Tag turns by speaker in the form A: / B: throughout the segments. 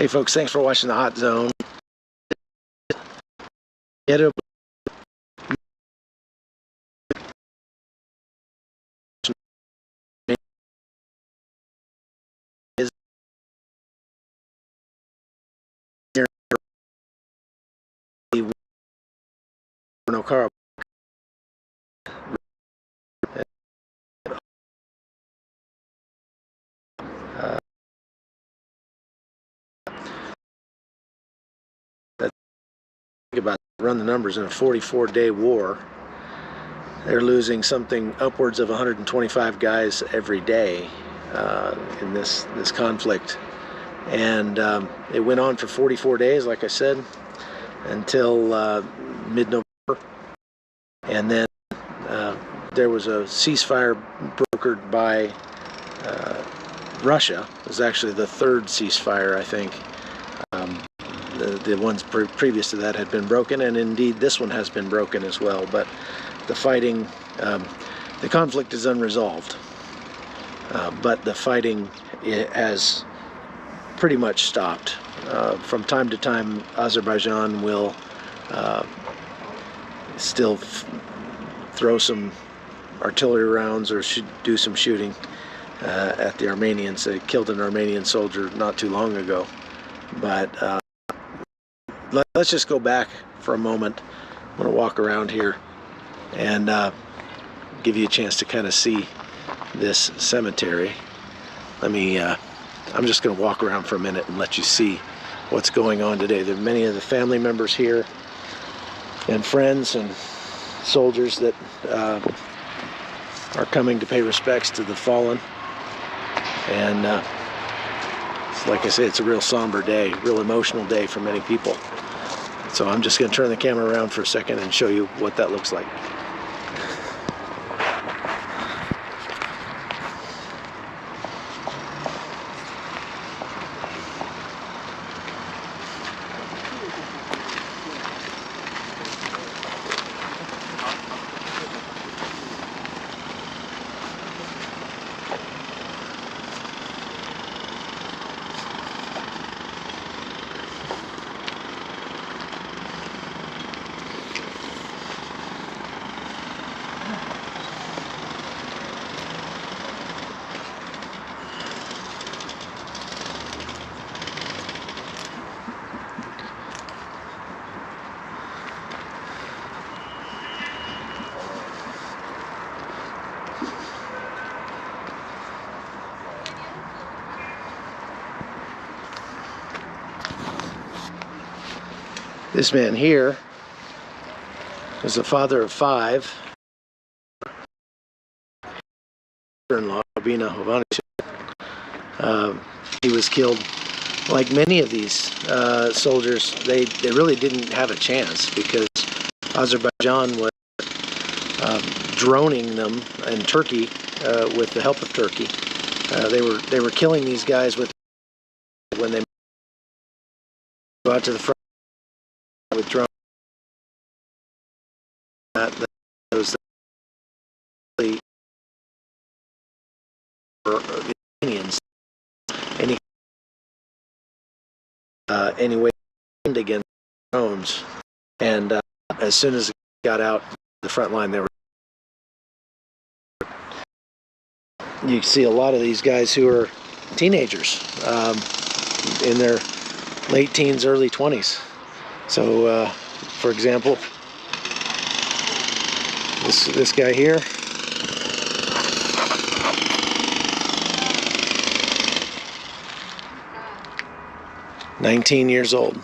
A: Hey folks, thanks for watching the Hot Zone. Get it. No car. Think about run the numbers in a 44-day war. They're losing something upwards of 125 guys every day in this conflict, and it went on for 44 days, like I said, until mid-November, and then there was a ceasefire brokered by Russia. It was actually the third ceasefire, I think. The ones previous to that had been broken, and indeed this one has been broken as well. But the fighting, the conflict is unresolved. But the fighting has pretty much stopped. From time to time, Azerbaijan will still throw some artillery rounds or do some shooting at the Armenians. They killed an Armenian soldier not too long ago. But let's just go back for a moment. I'm going to walk around here and give you a chance to kind of see this cemetery. I'm just going to walk around for a minute and let you see what's going on today. There are many of the family members here and friends and soldiers that are coming to pay respects to the fallen. And like I say, it's a real somber day, real emotional day for many people. So I'm just going to turn the camera around for a second and show you what that looks like. This man here is the father of 5. In-law, he was killed. Like many of these soldiers, they really didn't have a chance because Azerbaijan was droning them, and Turkey, with the help of Turkey, they were killing these guys when they go out to the front with drones. Those the Armenians anyway against drones, and as soon as it got out the front line, they were. You see a lot of these guys who are teenagers, in their late teens, early 20s. So, for example, this guy here, "19 years old.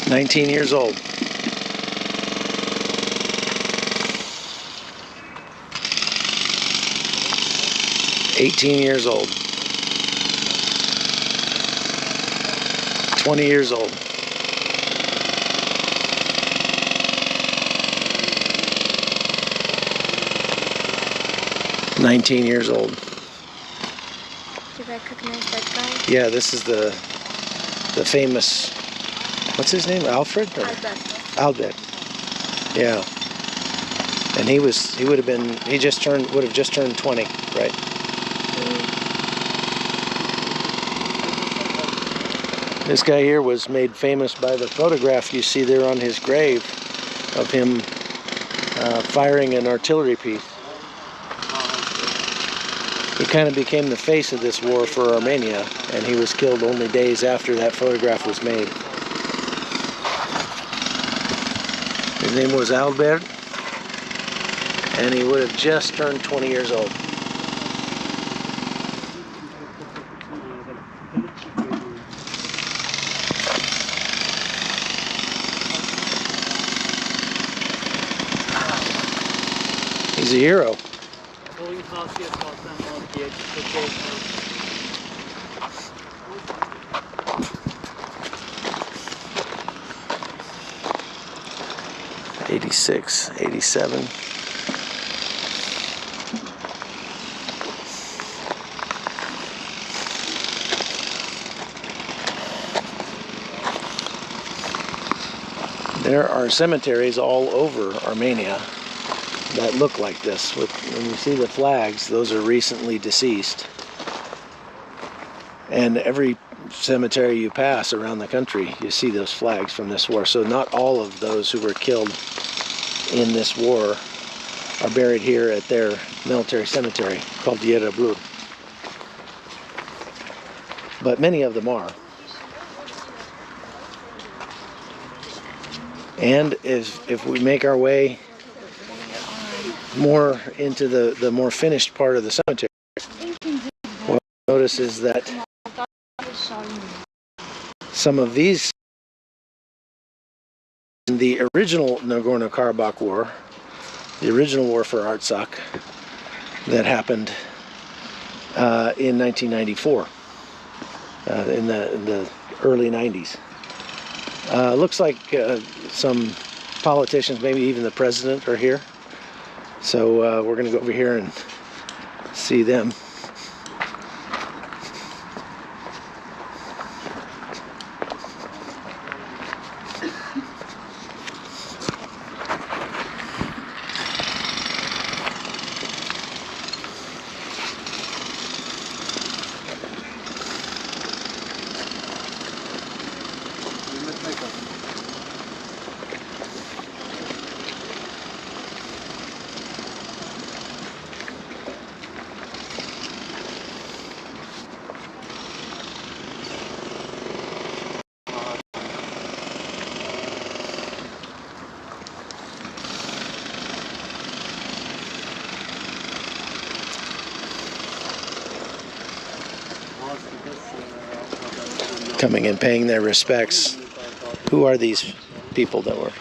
A: "19 years old. "18 years old. 20 years old. 19 years old.
B: You recognize that guy?
A: Yeah, this is the famous, what's his name? Alfred? Or?
B: Albert.
A: Albert. Yeah. And he would have been, would have just turned 20, right? This guy here was made famous by the photograph you see there on his grave of him firing an artillery piece. He kind of became the face of this war for Armenia, and he was killed only days after that photograph was made. His name was Albert, and he would have just turned 20 years old. He's a hero. '86, '87. There are cemeteries all over Armenia that look like this. When you see the flags, those are recently deceased. And every cemetery you pass around the country, you see those flags from this war. So not all of those who were killed in this war are buried here at their military cemetery called Yerebrur. But many of them are. And if we make our way more into the more finished part of the cemetery, what we notice is that some of these, in the original Nagorno-Karabakh war, the original war for Artsakh that happened in 1994, in the early 90s. Looks like some politicians, maybe even the president, are here. So we're going to go over here and see them. Coming and paying their respects. Who are these people that were?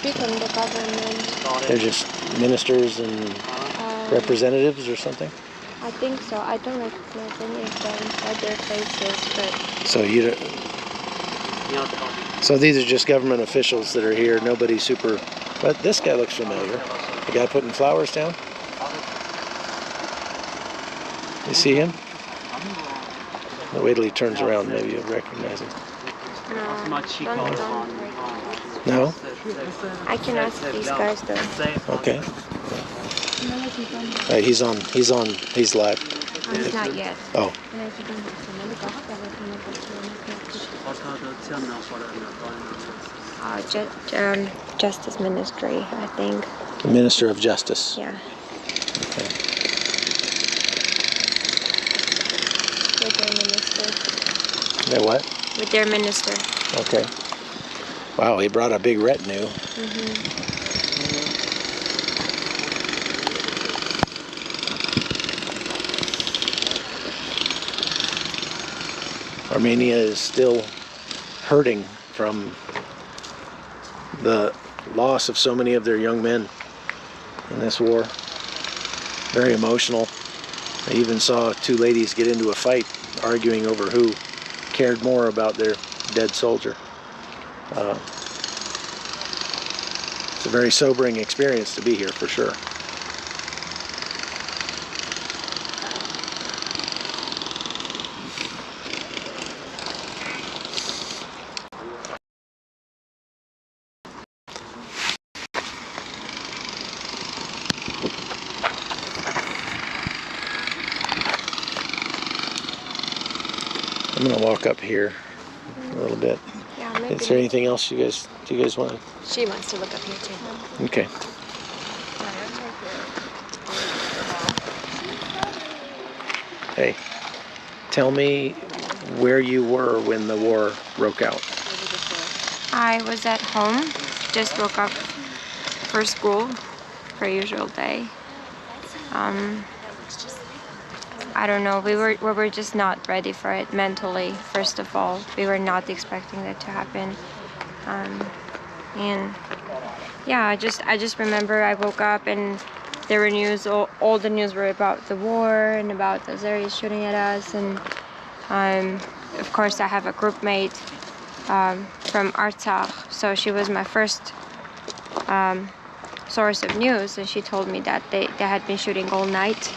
B: People in the government.
A: They're just ministers and representatives or something?
B: I think so. I don't recognize any of them by their faces, but...
A: So you don't... So these are just government officials that are here. Nobody super... But this guy looks familiar. The guy putting flowers down? You see him? Wait till he turns around, maybe you'll recognize him.
B: No, don't recognize.
A: No?
B: I can ask these guys though.
A: Okay. He's live.
B: He's not yet.
A: Oh.
B: Justice Ministry, I think.
A: The Minister of Justice.
B: Yeah.
A: Okay.
B: With their minister.
A: Their what?
B: With their minister.
A: Okay. Wow, he brought a big retinue. Armenia is still hurting from the loss of so many of their young men in this war. Very emotional. I even saw two ladies get into a fight arguing over who cared more about their dead soldier. It's a very sobering experience to be here for sure. I'm gonna walk up here a little bit.
B: Yeah, maybe.
A: Is there anything else do you guys want to?
B: She wants to look up here too.
A: Okay. Hey, tell me where you were when the war broke out.
B: I was at home, just woke up for school, for usual day. I don't know, we were just not ready for it mentally, first of all. We were not expecting that to happen. And yeah, I just remember I woke up and there were news, all the news were about the war and about the Azeris shooting at us. And of course I have a group mate from Artsakh, so she was my first source of news, and she told me that they had been shooting all night.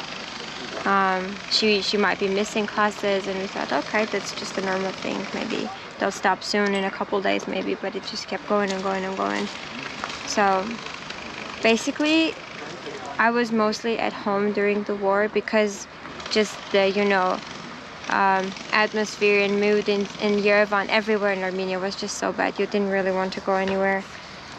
B: She might be missing classes, and we thought, okay, that's just a normal thing. Maybe they'll stop soon in a couple days, maybe, but it just kept going and going and going. So basically, I was mostly at home during the war because just the, atmosphere and mood in Yerevan, everywhere in Armenia, was just so bad. You didn't really want to go anywhere.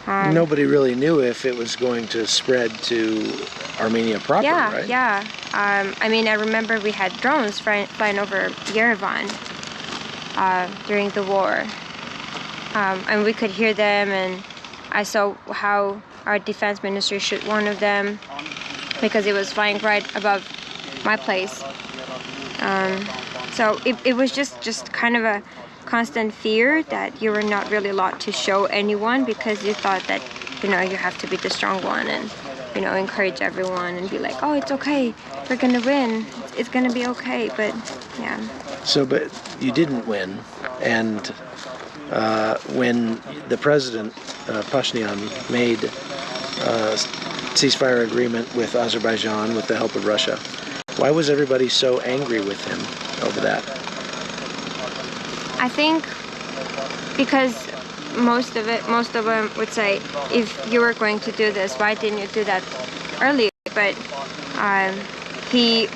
A: Nobody really knew if it was going to spread to Armenia proper, right?
B: Yeah. I mean, I remember we had drones flying over Yerevan during the war. And we could hear them, and I saw how our defense ministry shot one of them because it was flying right above my place. So it was just kind of a constant fear that you were not really allowed to show anyone, because you thought that, you have to be the strong one and, encourage everyone and be like, oh, it's okay, we're gonna win, it's gonna be okay. But yeah.
A: So, but you didn't win, and when the president, Pashinyan, made a ceasefire agreement with Azerbaijan with the help of Russia, why was everybody so angry with him over that?
B: I think because most of them would say, if you were going to do this, why didn't you do that earlier? But he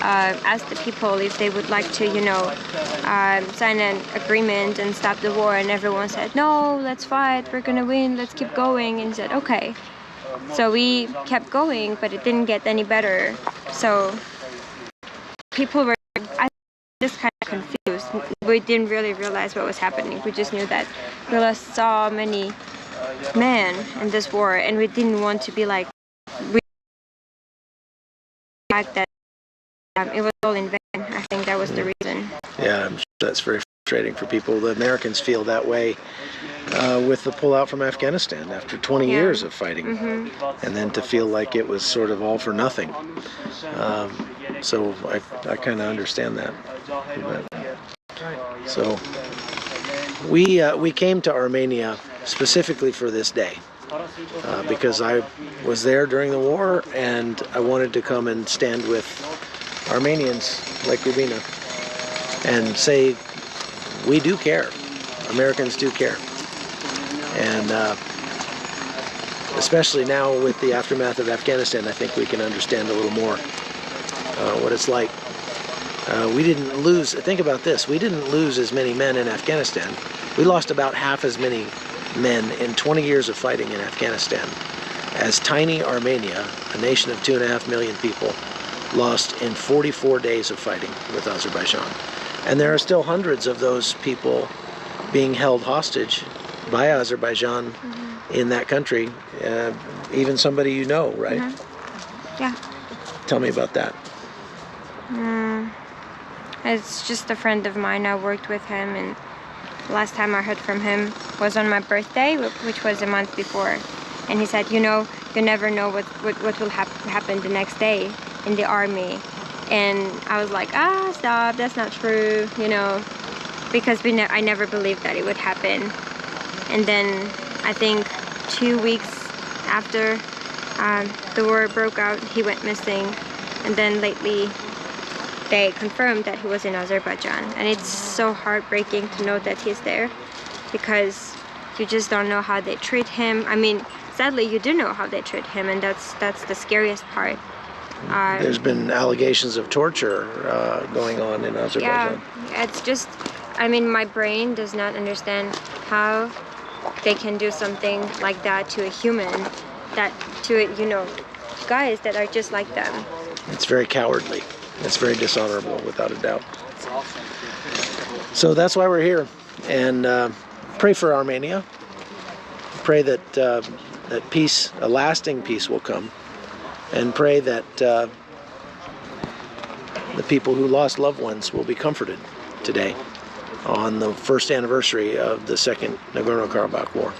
B: asked the people if they would like to, sign an agreement and stop the war, and everyone said, no, let's fight, we're gonna win, let's keep going. And he said, okay. So we kept going, but it didn't get any better. So people were just kind of confused. We didn't really realize what was happening. We just knew that we lost so many men in this war, and we didn't want to be like that. It was all in vain. I think that was the reason.
A: Yeah, I'm sure that's very frustrating for people. The Americans feel that way with the pullout from Afghanistan after 20 years of fighting, and then to feel like it was sort of all for nothing. So I kind of understand that. So we came to Armenia specifically for this day because I was there during the war, and I wanted to come and stand with Armenians like Rubina and say, we do care. Americans do care. And especially now with the aftermath of Afghanistan, I think we can understand a little more what it's like. We didn't lose, think about this, we didn't lose as many men in Afghanistan. We lost about half as many men in 20 years of fighting in Afghanistan as tiny Armenia, a nation of 2.5 million people, lost in 44 days of fighting with Azerbaijan. And there are still hundreds of those people being held hostage by Azerbaijan in that country, even somebody you know, right?
B: Yeah.
A: Tell me about that.
B: It's just a friend of mine. I worked with him, and last time I heard from him was on my birthday, which was a month before. And he said, you never know what will happen the next day in the army. And I was like, stop, that's not true, because I never believed that it would happen. And then I think 2 weeks after the war broke out, he went missing. And then lately they confirmed that he was in Azerbaijan. And it's so heartbreaking to know that he's there, because you just don't know how they treat him. I mean, sadly, you do know how they treat him, and that's the scariest part.
A: There's been allegations of torture going on in Azerbaijan.
B: Yeah, it's just, I mean, my brain does not understand how they can do something like that to a human, that to, you know, guys that are just like them.
A: It's very cowardly. It's very dishonorable, without a doubt. So that's why we're here. And pray for Armenia. Pray that that peace, a lasting peace, will come. And pray that the people who lost loved ones will be comforted today on the first anniversary of the Second Nagorno-Karabakh War.